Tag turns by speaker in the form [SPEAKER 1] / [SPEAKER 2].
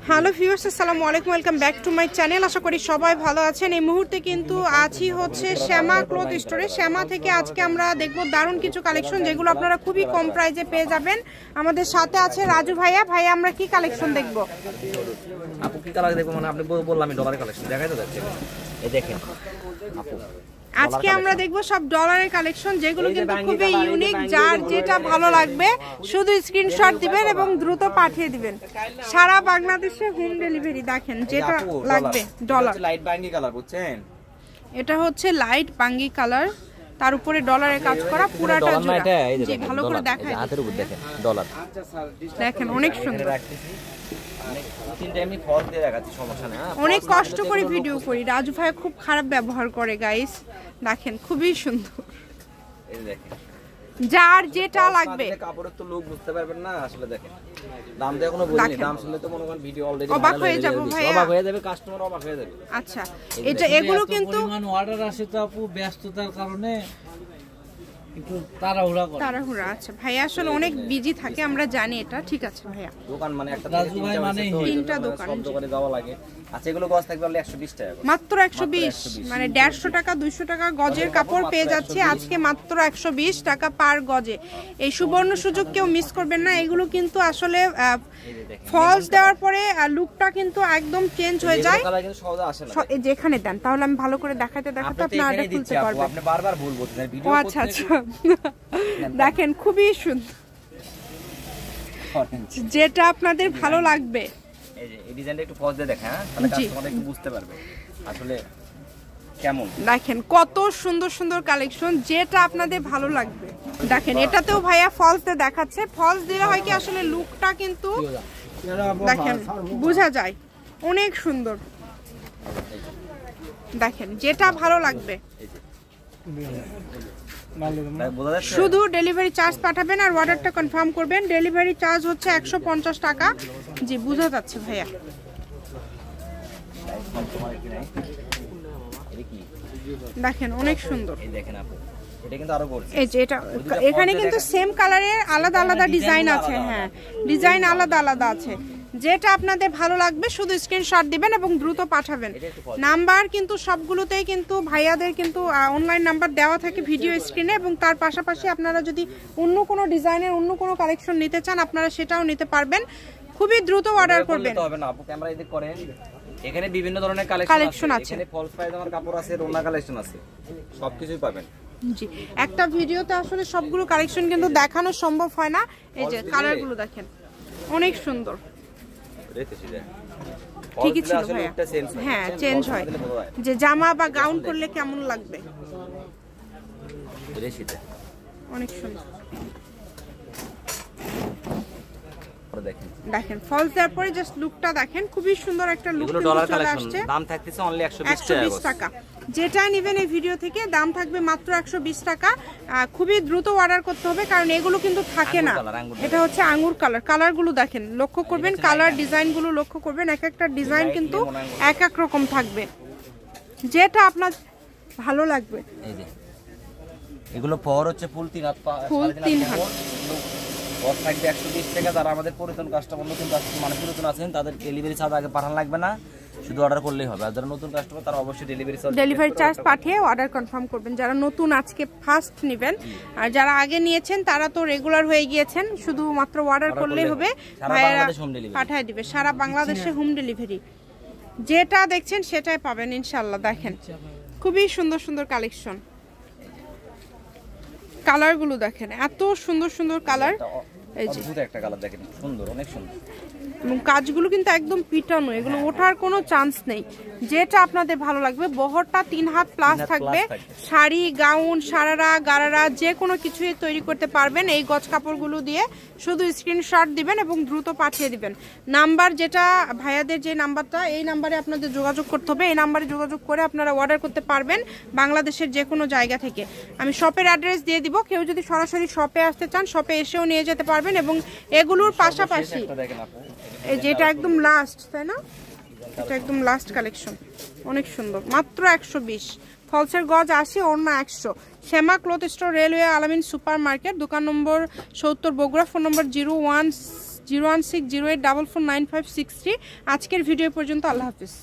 [SPEAKER 1] Hello viewers, আসসালামু আলাইকুম, welcome back to my channel. আশা করি সবাই ভালো আছেন। এই মুহূর্তে কিন্তু আছি হচ্ছে শ্যামা ক্লথ স্টোরে। শ্যামা থেকে আজকে আমরা দেখব দারুণ কিছু কালেকশন, যেগুলো আপনারা খুবই কম প্রাইসে পেয়ে যাবেন। আমাদের সাথে আছে রাজু ভাইয়া। ভাইয়া, আমরা কি কালেকশন দেখব?
[SPEAKER 2] আপু কি কালার দেখব মানে আপনি বললাম আমি ডলারের কালেকশন দেখাই তো যাচ্ছে। এই দেখেন আপু,
[SPEAKER 1] আজকে আমরা দেখব সব ডলারের কালেকশন, যেগুলো কিন্তু খুবই ইউনিক। যার যেটা ভালো লাগবে শুধু স্ক্রিনশট দিবেন এবং দ্রুত পাঠিয়ে দিবেন। সারা বাংলাদেশে হোম ডেলিভারি। দেখেন যেটা লাগবে ডলার।
[SPEAKER 2] লাইট বাঙ্গি কালার বুঝছেন,
[SPEAKER 1] এটা হচ্ছে লাইট বাঙ্গি কালার, তার উপরে ডলারের কাজ করা পুরাটা জোড়া। জি, ভালো করে দেখাই,
[SPEAKER 2] হাতের উপর দেখেন ডলার।
[SPEAKER 1] দেখেন অনেক সুন্দর। অনেক কষ্ট করে ভিডিও করি, রাজু ভাই খুব খারাপ ব্যবহার করে গাইস। দেখেন খুবই সুন্দর।
[SPEAKER 2] এই দেখেন
[SPEAKER 1] যার যেটা লাগবে।
[SPEAKER 2] কাপড়ের তো লুক বুঝতে পারবেন না আসলে। দেখেন দাম দিয়ে কোনো বলিনি, দাম শুনলে তো মনে করেন ভিডিও অলরেডি
[SPEAKER 1] অবাক হয়ে যাব ভাই,
[SPEAKER 2] অবাক হয়ে যাবে, কাস্টমার অবাক হয়ে যাবে।
[SPEAKER 1] আচ্ছা, এটা এগুলো কিন্তু
[SPEAKER 3] পরিমাণ অর্ডার আসে তো আপু, ব্যস্ততার কারণে একটু তাড়াহুড়া।
[SPEAKER 1] আচ্ছা ভাইয়া আসলে অনেক বিজি থাকে, আমরা জানি এটা। ঠিক আছে ভাইয়া,
[SPEAKER 2] দোকান মানে একটা
[SPEAKER 3] রাজু ভাই মানে
[SPEAKER 1] তিনটা দোকান,
[SPEAKER 2] সব দোকানে যাওয়া লাগে। আচ্ছা, এগুলো গজ থাকবে 120 টাকা,
[SPEAKER 1] মাত্র 120, মানে 150 টাকা 200 টাকা গজের কাপড় পেয়ে যাচ্ছে আজকে মাত্র 120 টাকা পার গজে। এই সুবর্ণ সুযোগ কেউ মিস করবেন না। এগুলো কিন্তু আসলে ফলস দেওয়ার পরে লুকটা কিন্তু একদম চেঞ্জ হয়ে যায়। যেখানে দেন তাহলে আমি ভালো করে দেখাতে আপনারা এটা খুলতে পারবেন।
[SPEAKER 2] আপনি বারবার ভুল বলছেন ভিডিও।
[SPEAKER 1] আচ্ছা আচ্ছা, দেখেন খুবই সুন্দর, যেটা আপনাদের ভালো লাগবে।
[SPEAKER 2] এই যে এই ডিজাইনটা একটু পজ দিয়ে দেখেন, তাহলে কাস্টমার একটু বুঝতে পারবে আসলে কেমন।
[SPEAKER 1] দেখেন কত সুন্দর সুন্দর কালেকশন, যেটা আপনাদের ভালো লাগবে। দেখেন এটাতেও ভাইয়া ফলস দিয়ে দেখাচ্ছে। ফলস দিলে হয় কি আসলে লুকটা কিন্তু দেখেন বোঝা যায়, অনেক সুন্দর। দেখেন যেটা ভালো লাগবে। শুধু ডেলিভারি চার্জ পাঠাবেন আর অর্ডারটা কনফার্ম করবেন। ডেলিভারি চার্জ হচ্ছে 150 টাকা। জি, বোঝা যাচ্ছে ভাইয়া। দেখেন অনেক সুন্দর। এই যে এটা, এখানে কিন্তু সেম কালারের আলাদা আলাদা ডিজাইন আছে। হ্যাঁ, ডিজাইন আলাদা আলাদা আছে। যেটা আপনাদের ভালো লাগবে শুধু স্ক্রিনশট দিবেন এবং দ্রুত পাঠাবেন। নাম্বার কিন্তু সবগুলোতেই কিন্তু ভাইয়াদের কিন্তু অনলাইন নাম্বার দেওয়া থাকে ভিডিও স্ক্রিনে, এবং তার পাশাপাশি আপনারা যদি অন্য কোনো ডিজাইনের অন্য কোনো কালেকশন নিতে চান আপনারা সেটাও নিতে পারবেন। খুবই দ্রুত অর্ডার করবেন।
[SPEAKER 2] এখানে বিভিন্ন ধরনের কালেকশন আছে। এখানে ফলস পায়জামার কাপড় আছে, ওড়না কালেকশন আছে, সবকিছুই পাবেন।
[SPEAKER 1] জি, একটা ভিডিওতে আসলে সবগুলো কালেকশন কিন্তু দেখানো সম্ভব হয় না। এই যে কালারগুলো দেখেন অনেক সুন্দর। ঠিকই ছিল ভাইয়া। হ্যাঁ, চেঞ্জ হয়। যে জামা বা গাউন করলে কেমন লাগবে, অনেক সুন্দর। দেখেন ফলস দেওয়ার পরে জাস্ট লুকটা দেখেন, খুবই সুন্দর একটা লুক চলে আসছে।
[SPEAKER 2] দাম থাকতেছে অনলি 120
[SPEAKER 1] টাকা। যেটা নেবেন এই ভিডিও থেকে দাম থাকবে মাত্র 120 টাকা। খুবই দ্রুত অর্ডার করতে হবে, কারণ এগুলো কিন্তু থাকে না। এটা হচ্ছে আঙ্গুর কালার। কালারগুলো দেখেন, লক্ষ্য করবেন, কালার ডিজাইনগুলো লক্ষ্য করবেন। এক একটা ডিজাইন কিন্তু এক এক রকম থাকবে, যেটা আপনার ভালো লাগবে।
[SPEAKER 2] এই যে এগুলো পর হচ্ছে ফুল 3 হাত,
[SPEAKER 1] ফুল 3 হাত
[SPEAKER 2] কস্ট থাকবে 120 টাকা। যারা আমাদের পুরাতন কাস্টমার, নতুন কাস্টমার মানে পুরাতন আছেন, তাদের ডেলিভারি চার্জ আগে পাঠানো লাগবে না, শুধু অর্ডার করলেই হবে। আর যারা নতুন কাস্টমার তারা অবশ্যই ডেলিভারি চার্জ পাঠিয়ে অর্ডার কনফার্ম করবেন। যারা নতুন আজকে ফার্স্ট নেবেন, আর যারা আগে নিয়েছেন তারা তো রেগুলার হয়ে গিয়েছেন, শুধুমাত্র অর্ডার করলেই হবে, ভাইয়েরা পাঠিয়ে দিবে। সারা বাংলাদেশে হোম ডেলিভারি। যেটা দেখছেন সেটাই পাবেন ইনশাআল্লাহ। দেখেন খুবই সুন্দর সুন্দর কালেকশন। কালারগুলো দেখেন, এত সুন্দর সুন্দর কালার। এই যে একটা কালার দেখেন, সুন্দর, অনেক সুন্দর।
[SPEAKER 1] এবং কাজগুলো কিন্তু একদম পিটানো, এগুলো ওঠার কোনো চান্স নেই। যেটা আপনাদের ভালো লাগবে। বহরটা 3 হাত প্লাস থাকবে। শাড়ি, গাউন, সারারা, গারারা যে কোনো কিছুই তৈরি করতে পারবেন এই গজ কাপড়গুলো দিয়ে। শুধু স্ক্রিনশট দিবেন এবং দ্রুত পাঠিয়ে দিবেন। নাম্বার যেটা ভাইয়াদের যে নাম্বারটা, এই নাম্বারে আপনাদের যোগাযোগ করতে হবে। এই নাম্বারে যোগাযোগ করে আপনারা অর্ডার করতে পারবেন বাংলাদেশের যে কোনো জায়গা থেকে। আমি শপের অ্যাড্রেস দিয়ে দিব, কেউ যদি সরাসরি শপে আসতে চান শপে এসেও নিয়ে যেতে পারবেন। এবং এগুলোর পাশাপাশি এই যেটা একদম লাস্ট, তাই না? এটা একদম লাস্ট কালেকশন, অনেক সুন্দর। মাত্র 120। ফলসের গজ 80, ওড়না 100। শ্যামা ক্লথ স্টোর, রেলওয়ে আলামিন সুপার মার্কেট, দোকান নম্বর 70, বগুড়া। ফোন নম্বর 01 01608449563। আজকের ভিডিও পর্যন্ত, আল্লাহ হাফিজ।